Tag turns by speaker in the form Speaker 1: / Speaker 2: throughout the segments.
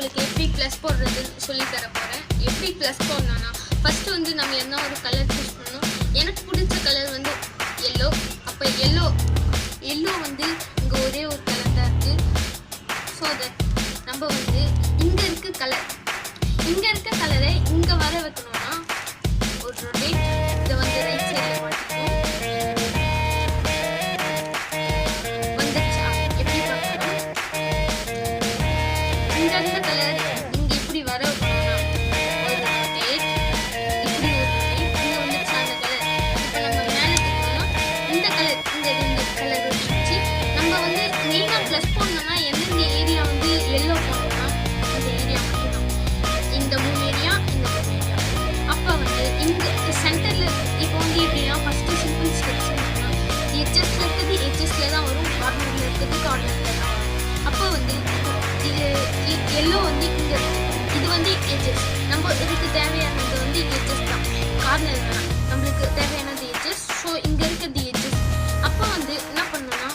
Speaker 1: உங்களுக்கு எப்படி ப்ளஸ் போடுறதுன்னு சொல்லி தர போகிறேன். எப்படி ப்ளஸ் போடணும்னா ஃபஸ்ட்டு வந்து நம்ம என்ன ஒரு கலர் சூஸ் பண்ணணும். எனக்கு பிடிச்ச கலர் வந்து எல்லோ. அப்போ எல்லோ வந்து இங்கே ஒரே ஒரு கலர் தான் இருக்குது. ஸோ தட் நம்ம வந்து இங்கே இருக்க கலரை இங்கே வர வைக்கணும்னா ஒரு ரொட்டேட் இதை வந்து ரைட் சைடில் மாட்டிக்கும். வந்துச்சா எப்படி பார்க்கணும். இங்கே இருந்த கலர் இங்கே இப்படி வர வைக்கணும்னா ஒரு ரொட்டேட், இப்படி ஒரு ரொட்டேட், இங்கே வந்துச்சா அந்த கலர். இப்போ நம்ம மேலே தூக்கணும்னா இந்த கலர் வச்சு நம்ம வந்து மெயினாக ப்ளஸ் போடணும்னா எந்தெந்த ஏரியா வந்து எல்லோ போடணும்னா இந்த ஏரியா மட்டும்தான். இந்த 3 ஏரியா, இந்த 3 ஏரியா. அப்போ வந்து இங்கே சென்டரில் இப்போ வந்து எப்படின்னா ஃபஸ்ட்டு சிம்பிள் ஸ்டெப்ஸ் பண்ணோம்னா எட்ஜஸில் இருக்கிறது எட்ஜஸில் தான் வரும், கார்னரில் இருக்கிறது கார்னரில் தான் வரும். அப்போ வந்து இது எல்லோ வந்து இங்கே இது வந்து எட்ஜஸ். நம்ம இதுக்கு தேவையானது வந்து எட்ஜஸ் தான், கார்னர் தான் நம்மளுக்கு தேவையானது எட்ஜஸ். ஸோ இங்கே இருக்கிறது எட்ஜஸ். அப்போ வந்து என்ன பண்ணணும்னா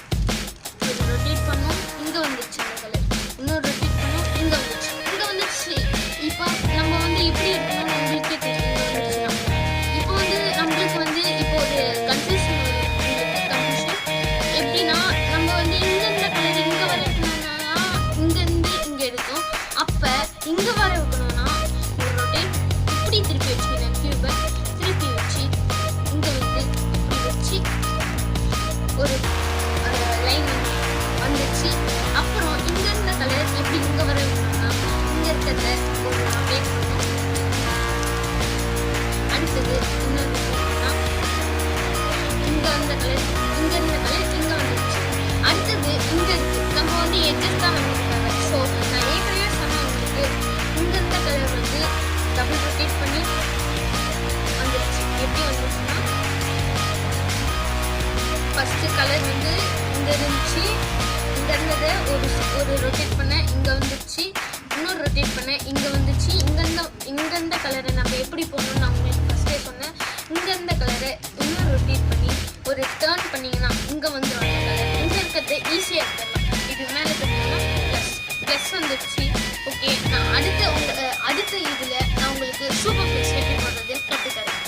Speaker 1: ஒரு ரொட்டேட் பண்ணோம், இங்கே வந்துச்சு அந்த கலர். இன்னொரு ரொட்டேட் பண்ணோம், இங்கே வந்துச்சு. இப்போ நம்ம வந்து எப்படி இருக்கணும்னு நம்மளுக்கே தெரியும். இப்போ வந்து நம்மளுக்கு வந்து இப்போ ஒரு கன்ஃபியூஷன் எப்படின்னா நம்ம வந்து இங்கேருந்த கலர் இங்கே வர வைக்கணும்னா இங்கேருந்து இங்கே எடுக்கும். அப்போ இங்கே வர வைக்கணும்னா ஒரு ரொட்டேட் இப்படி திருப்பி வச்சுக்கிறேன். கியூபை திருப்பி வச்சு இங்கே வந்து இப்படி வச்சு ஒரு லைன் வந்துச்சு. அப்புறம் இங்கே இருந்த கலர் எப்படி இங்கே வர வைக்கணும்னா இங்கே இருக்கிறத ஒரு ரொட்டேட் பண்ணும். அடுத்தது இன்னொரு இங்கே வந்த கலர் இங்கே இருந்த கலர் இங்கே வந்துச்சு. அடுத்தது இங்கே இருக்குது. நம்ம வந்து எட்ஜஸ் தான் வந்துருக்காங்க. ஸோ நான் ஏற்கனவே சொன்னவங்களுக்கு இங்கே இருந்த கலர் வந்து டபுள் ரொட்டேட் பண்ணி வந்துருச்சு. எப்படி வந்துச்சுன்னா ஃபஸ்ட்டு கலர் வந்து இங்கே இருந்துச்சு, இங்கே இருந்ததை ஒரு ரொட்டேட் பண்ணேன், இங்கே வந்துச்சு. இன்னொரு ரொட்டேட் பண்ணேன், இங்கே வந்துச்சு. இங்கே இருந்த கலரை நம்ம எப்படி போடணும்னு நான் உங்களுக்கு ஃபஸ்ட்டே சொன்னேன். இங்கே இருந்த கலரை இன்னொரு ரொட்டேட் பண்ணி ஒரு டேர்ன் பண்ணிங்கன்னா இங்கே வந்துடும் அந்த கலர். இங்கே இருக்கிறது ஈஸியாக எடுத்துடலாம். இது மேலே பார்த்தீங்கன்னா ப்ளஸ் வந்துடுச்சு. ஓகே, நான் அடுத்த இதில் நான் உங்களுக்கு சூப்பர் ப்ளஸ் எப்படி போடுறது கற்றுத்தரேன்.